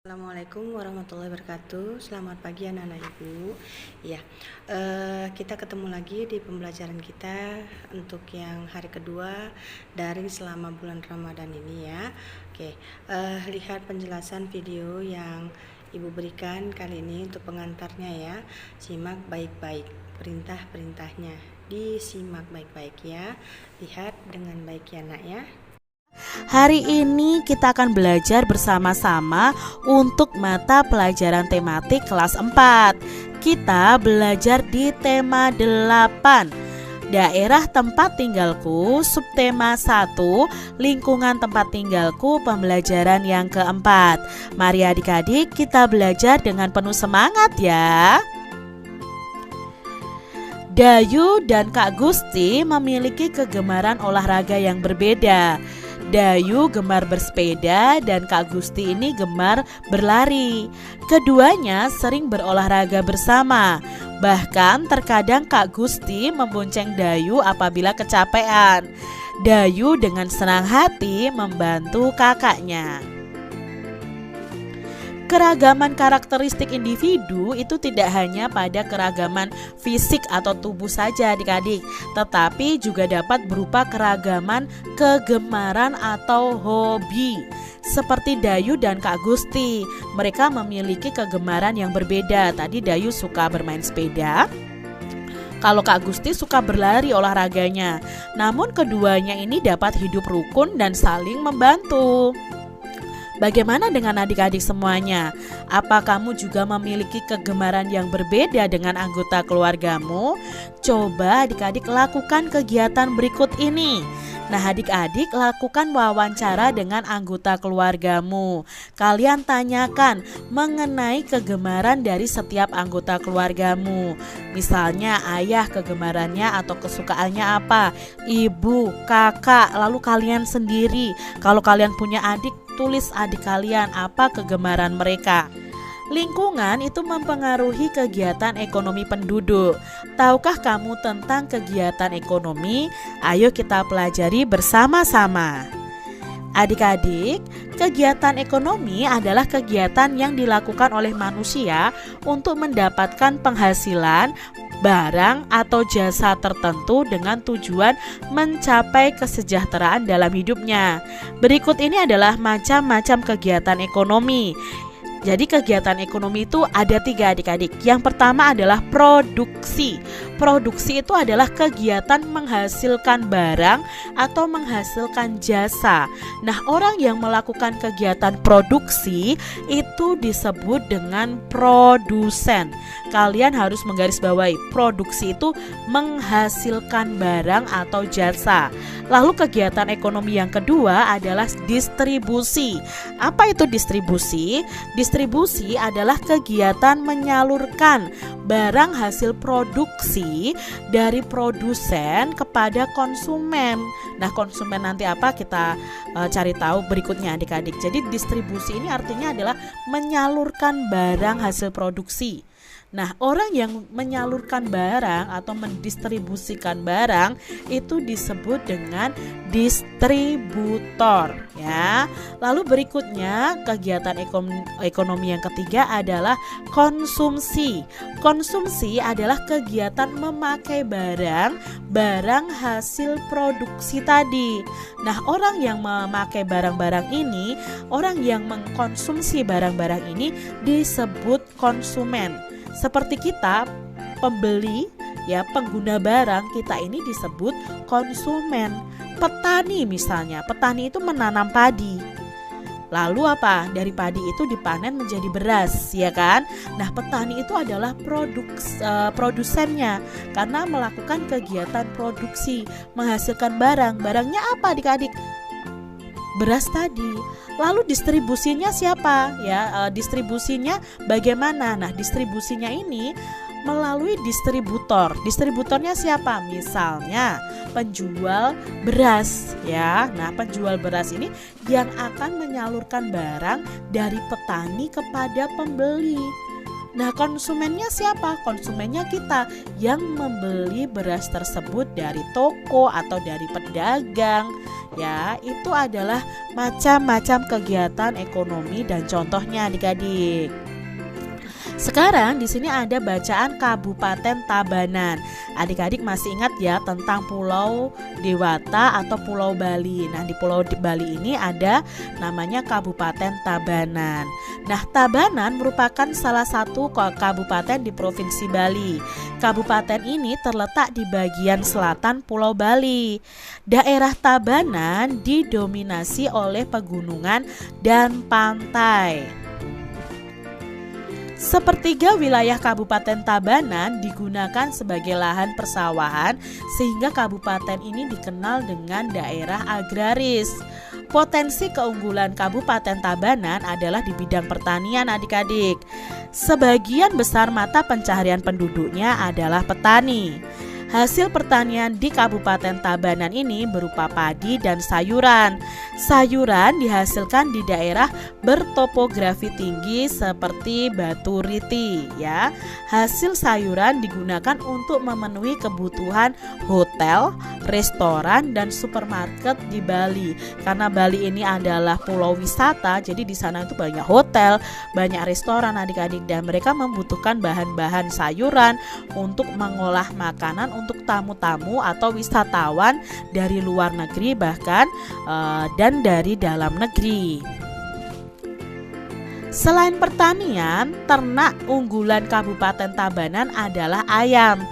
Assalamualaikum warahmatullahi wabarakatuh. Selamat pagi anak-anak ibu. Ya, kita ketemu lagi di pembelajaran kita untuk yang hari kedua daring selama bulan Ramadan ini ya. Oke, lihat penjelasan video yang ibu berikan kali ini untuk pengantarnya ya. Simak baik-baik perintah-perintahnya. Disimak baik-baik ya. Lihat dengan baik ya nak ya. Hari ini kita akan belajar bersama-sama untuk mata pelajaran tematik kelas 4. Kita belajar di tema 8, daerah tempat tinggalku, subtema 1, lingkungan tempat tinggalku, pembelajaran yang keempat. Mari adik-adik kita belajar dengan penuh semangat ya. Dayu dan Kak Gusti memiliki kegemaran olahraga yang berbeda. Dayu gemar bersepeda dan Kak Gusti ini gemar berlari. Keduanya sering berolahraga bersama. Bahkan terkadang Kak Gusti membonceng Dayu apabila kecapean. Dayu dengan senang hati membantu kakaknya. Keragaman karakteristik individu itu tidak hanya pada keragaman fisik atau tubuh saja adik-adik, tetapi juga dapat berupa keragaman kegemaran atau hobi. Seperti Dayu dan Kak Gusti, mereka memiliki kegemaran yang berbeda. Tadi Dayu suka bermain sepeda, kalau Kak Gusti suka berlari olahraganya. Namun keduanya ini dapat hidup rukun dan saling membantu. Bagaimana dengan adik-adik semuanya? Apa kamu juga memiliki kegemaran yang berbeda dengan anggota keluargamu? Coba adik-adik lakukan kegiatan berikut ini. Nah, adik-adik lakukan wawancara dengan anggota keluargamu. Kalian tanyakan mengenai kegemaran dari setiap anggota keluargamu. Misalnya ayah kegemarannya atau kesukaannya apa? Ibu, kakak, lalu kalian sendiri. Kalau kalian punya adik, tulis adik kalian apa kegemaran mereka. Lingkungan itu mempengaruhi kegiatan ekonomi penduduk. Tahukah kamu tentang kegiatan ekonomi? Ayo kita pelajari bersama-sama. Adik-adik, kegiatan ekonomi adalah kegiatan yang dilakukan oleh manusia untuk mendapatkan penghasilan, barang atau jasa tertentu dengan tujuan mencapai kesejahteraan dalam hidupnya. Berikut ini adalah macam-macam kegiatan ekonomi. Jadi kegiatan ekonomi itu ada 3 adik-adik. Yang pertama adalah produksi. Produksi itu adalah kegiatan menghasilkan barang atau menghasilkan jasa. Nah, orang yang melakukan kegiatan produksi itu disebut dengan produsen. Kalian harus menggarisbawahi, produksi itu menghasilkan barang atau jasa. Lalu kegiatan ekonomi yang kedua adalah distribusi. Apa itu distribusi? Distribusi adalah kegiatan menyalurkan barang hasil produksi dari produsen kepada konsumen. Nah, konsumen nanti apa kita cari tahu berikutnya adik-adik. Jadi distribusi ini artinya adalah menyalurkan barang hasil produksi. Nah, orang yang menyalurkan barang atau mendistribusikan barang itu disebut dengan distributor ya. Lalu berikutnya kegiatan ekonomi yang ketiga adalah konsumsi. Konsumsi adalah kegiatan memakai barang hasil produksi tadi. Nah, orang yang memakai barang-barang ini, orang yang mengkonsumsi barang-barang ini disebut konsumen. Seperti kita pembeli ya, pengguna barang kita ini disebut konsumen. Petani misalnya, petani itu menanam padi. Lalu apa? Dari padi itu dipanen menjadi beras, ya kan? Nah, petani itu adalah produsennya karena melakukan kegiatan produksi, menghasilkan barang. Barangnya apa adik-adik? Beras tadi. Lalu distribusinya siapa? Ya, distribusinya bagaimana? Nah, distribusinya ini melalui distributor. Distributornya siapa? Misalnya penjual beras ya. Nah, penjual beras ini yang akan menyalurkan barang dari petani kepada pembeli. Nah, konsumennya siapa? Konsumennya kita yang membeli beras tersebut dari toko atau dari pedagang. ya, itu adalah macam-macam kegiatan ekonomi dan contohnya adik-adik. Sekarang di sini ada bacaan Kabupaten Tabanan. Adik-adik masih ingat ya tentang Pulau Dewata atau Pulau Bali. Nah, di Pulau Bali ini ada namanya Kabupaten Tabanan. Nah, Tabanan merupakan salah satu kabupaten di Provinsi Bali. Kabupaten ini terletak di bagian selatan Pulau Bali. Daerah Tabanan didominasi oleh pegunungan dan pantai. Sepertiga wilayah Kabupaten Tabanan digunakan sebagai lahan persawahan sehingga kabupaten ini dikenal dengan daerah agraris. Potensi keunggulan Kabupaten Tabanan adalah di bidang pertanian adik-adik. Sebagian besar mata pencaharian penduduknya adalah petani. Hasil pertanian di Kabupaten Tabanan ini berupa padi dan sayuran. Sayuran dihasilkan di daerah bertopografi tinggi seperti Batu Riti ya. Hasil sayuran digunakan untuk memenuhi kebutuhan hotel, restoran dan supermarket di Bali. Karena Bali ini adalah pulau wisata, jadi di sana itu banyak hotel, banyak restoran adik-adik dan mereka membutuhkan bahan-bahan sayuran untuk mengolah makanan untuk tamu-tamu atau wisatawan dari luar negeri bahkan dan dari dalam negeri. Selain pertanian, ternak unggulan Kabupaten Tabanan adalah ayam.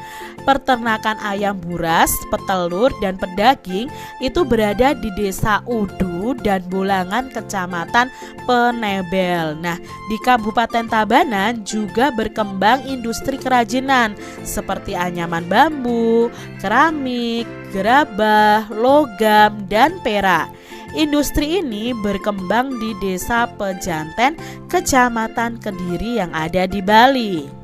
Peternakan ayam buras, petelur, dan pedaging itu berada di Desa Udu dan Bolangan, Kecamatan Penebel. Nah, di Kabupaten Tabanan juga berkembang industri kerajinan seperti anyaman bambu, keramik, gerabah, logam, dan perak. Industri ini berkembang di Desa Pejanten, Kecamatan Kediri yang ada di Bali.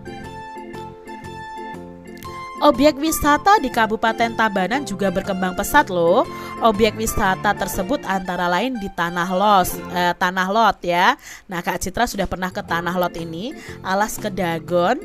Objek wisata di Kabupaten Tabanan juga berkembang pesat loh. Objek wisata tersebut antara lain di Tanah Lot ya. Nah, Kak Citra sudah pernah ke Tanah Lot ini, Alas Kedaton.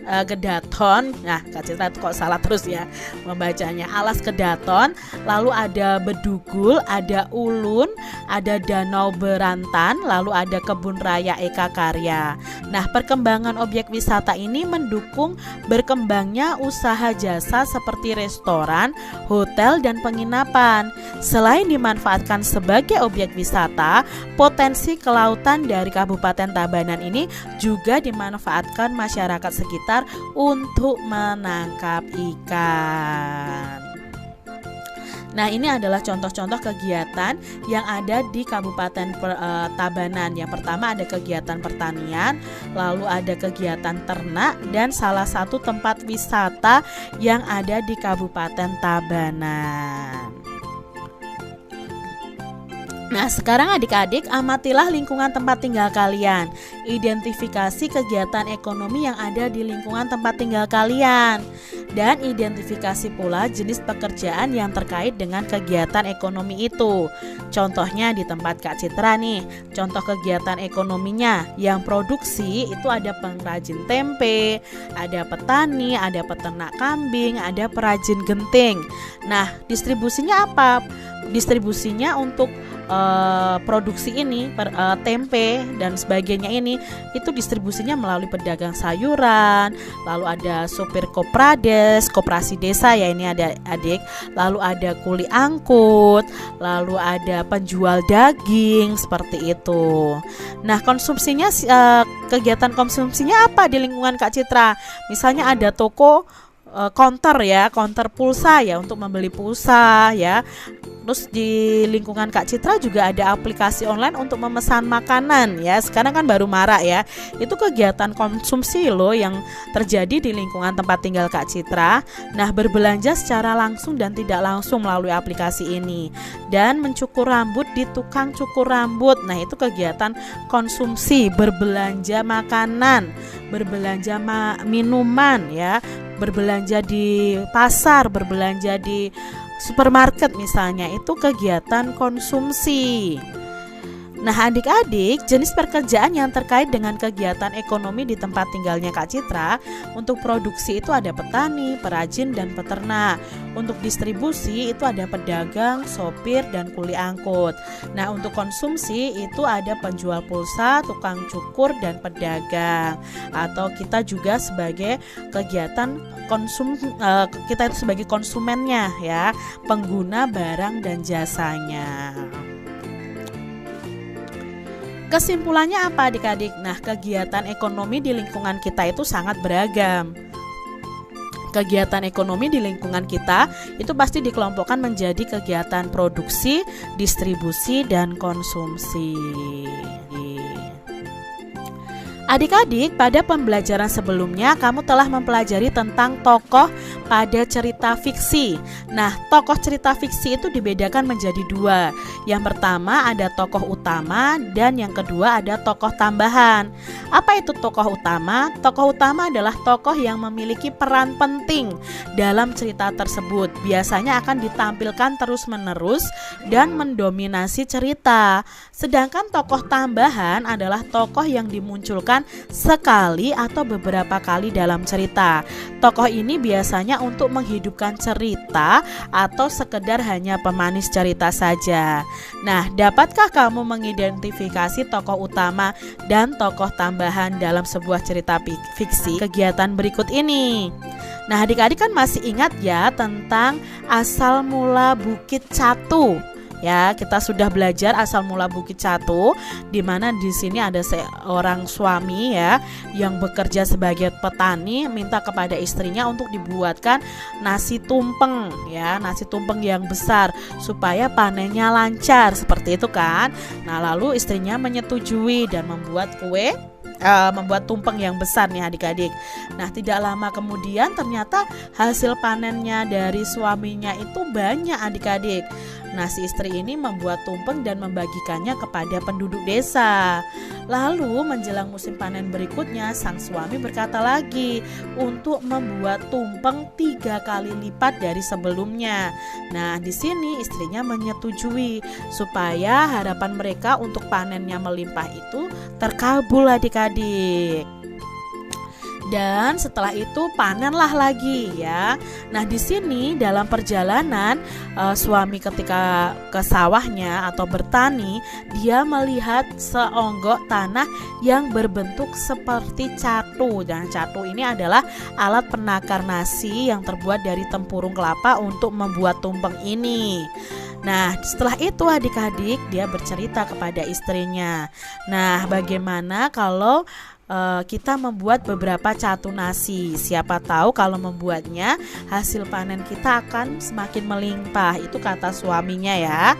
Nah, Kak Citra kok salah terus ya membacanya. Alas Kedaton, lalu ada Bedugul, ada Ulun, ada Danau Berantan, lalu ada Kebun Raya Eka Karya. Nah, perkembangan objek wisata ini mendukung berkembangnya usaha jasa seperti restoran, hotel, dan penginapan. Selain dimanfaatkan sebagai objek wisata, potensi kelautan dari Kabupaten Tabanan ini juga dimanfaatkan masyarakat sekitar untuk menangkap ikan. Nah, ini adalah contoh-contoh kegiatan yang ada di Kabupaten Tabanan. Yang pertama ada kegiatan pertanian, lalu ada kegiatan ternak, dan salah satu tempat wisata yang ada di Kabupaten Tabanan. Nah, sekarang adik-adik amatilah lingkungan tempat tinggal kalian. Identifikasi kegiatan ekonomi yang ada di lingkungan tempat tinggal kalian. Dan identifikasi pula jenis pekerjaan yang terkait dengan kegiatan ekonomi itu. Contohnya di tempat Kak Citra nih, contoh kegiatan ekonominya yang produksi itu ada pengrajin tempe, ada petani, ada peternak kambing, ada perajin genting. Nah, distribusinya apa? Distribusinya untuk produksi ini tempe dan sebagainya ini itu distribusinya melalui pedagang sayuran, lalu ada sopir koperasi desa ya ini ada adik, lalu ada kuli angkut, lalu ada penjual daging seperti itu. Nah, konsumsinya kegiatan konsumsinya apa di lingkungan Kak Citra? Misalnya ada toko counter pulsa ya untuk membeli pulsa ya. Terus di lingkungan Kak Citra juga ada aplikasi online untuk memesan makanan ya. Sekarang kan baru marak ya. Itu kegiatan konsumsi loh yang terjadi di lingkungan tempat tinggal Kak Citra. Nah, berbelanja secara langsung dan tidak langsung melalui aplikasi ini. Dan mencukur rambut di tukang cukur rambut. Nah, itu kegiatan konsumsi, berbelanja makanan, berbelanja minuman ya, berbelanja di pasar, berbelanja di supermarket misalnya, itu kegiatan konsumsi. Nah, adik-adik, jenis pekerjaan yang terkait dengan kegiatan ekonomi di tempat tinggalnya Kak Citra, untuk produksi itu ada petani, perajin, dan peternak. Untuk distribusi itu ada pedagang, sopir, dan kuli angkut. Nah, untuk konsumsi itu ada penjual pulsa, tukang cukur, dan pedagang. Atau kita juga sebagai kegiatan kita itu sebagai konsumennya ya, pengguna barang dan jasanya. Kesimpulannya apa adik-adik? Nah, kegiatan ekonomi di lingkungan kita itu sangat beragam. Kegiatan ekonomi di lingkungan kita itu pasti dikelompokkan menjadi kegiatan produksi, distribusi, dan konsumsi. Adik-adik, pada pembelajaran sebelumnya kamu telah mempelajari tentang tokoh pada cerita fiksi. Nah, tokoh cerita fiksi itu dibedakan menjadi dua. Yang pertama ada tokoh utama dan yang kedua ada tokoh tambahan. Apa itu tokoh utama? Tokoh utama adalah tokoh yang memiliki peran penting dalam cerita tersebut. Biasanya akan ditampilkan terus-menerus dan mendominasi cerita. Sedangkan tokoh tambahan adalah tokoh yang dimunculkan sekali atau beberapa kali dalam cerita. Tokoh ini biasanya untuk menghidupkan cerita atau sekedar hanya pemanis cerita saja. Nah, dapatkah kamu mengidentifikasi tokoh utama dan tokoh tambahan dalam sebuah cerita fiksi kegiatan berikut ini? Nah, adik-adik kan masih ingat ya tentang asal mula Bukit Catu. Ya, kita sudah belajar asal mula Bukit Catu, di mana di sini ada seorang suami ya yang bekerja sebagai petani minta kepada istrinya untuk dibuatkan nasi tumpeng ya, nasi tumpeng yang besar supaya panennya lancar seperti itu kan. Nah, lalu istrinya menyetujui dan membuat membuat tumpeng yang besar nih adik-adik. Nah, tidak lama kemudian ternyata hasil panennya dari suaminya itu banyak adik-adik. Nah, si istri ini membuat tumpeng dan membagikannya kepada penduduk desa. Lalu menjelang musim panen berikutnya, sang suami berkata lagi untuk membuat tumpeng 3 kali lipat dari sebelumnya. Nah, di sini istrinya menyetujui supaya harapan mereka untuk panennya melimpah itu terkabul adik-adik. Dan setelah itu panenlah lagi ya. Nah, di sini dalam perjalanan suami ketika ke sawahnya atau bertani, dia melihat seonggok tanah yang berbentuk seperti catu. Dan catu ini adalah alat penakar nasi yang terbuat dari tempurung kelapa untuk membuat tumpeng ini. Nah, setelah itu adik-adik dia bercerita kepada istrinya. Nah, bagaimana kalau kita membuat beberapa catu nasi? Siapa tahu kalau membuatnya hasil panen kita akan semakin melimpah. Itu kata suaminya ya.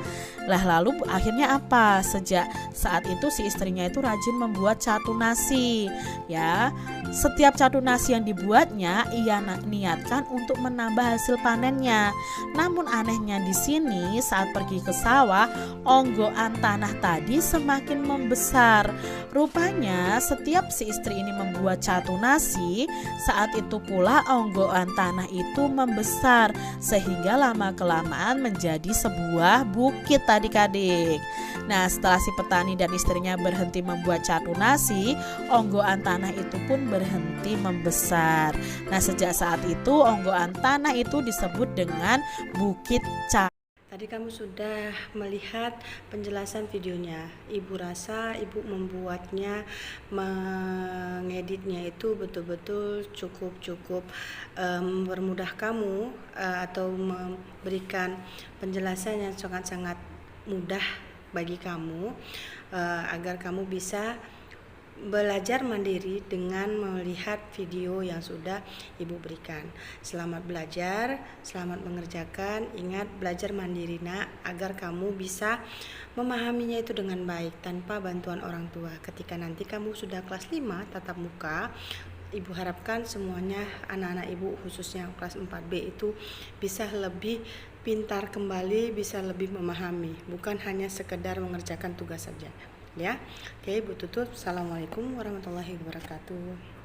Lah, lalu akhirnya apa? Sejak saat itu si istrinya itu rajin membuat catu nasi ya. Setiap catu nasi yang dibuatnya ia niatkan untuk menambah hasil panennya. Namun anehnya di sini saat pergi ke sawah, onggokan tanah tadi semakin membesar. Rupanya setiap si istri ini membuat catu nasi, saat itu pula onggokan tanah itu membesar sehingga lama-kelamaan menjadi sebuah bukit adik-adik. Nah, setelah si petani dan istrinya berhenti membuat catu nasi, onggokan tanah itu pun berhenti membesar. Nah, sejak saat itu onggokan tanah itu disebut dengan Bukit Catu. Tadi kamu sudah melihat penjelasan videonya. Ibu rasa ibu membuatnya, mengeditnya itu betul-betul cukup mempermudah kamu atau memberikan penjelasan yang sangat-sangat mudah bagi kamu agar kamu bisa belajar mandiri dengan melihat video yang sudah ibu berikan. Selamat belajar, selamat mengerjakan. Ingat, belajar mandiri nak, agar kamu bisa memahaminya itu dengan baik tanpa bantuan orang tua. Ketika nanti kamu sudah kelas 5 tatap muka, ibu harapkan semuanya anak-anak ibu khususnya kelas 4B itu bisa lebih pintar kembali, bisa lebih memahami, bukan hanya sekedar mengerjakan tugas saja. Ya, oke, Ibu tutup. Assalamualaikum warahmatullahi wabarakatuh.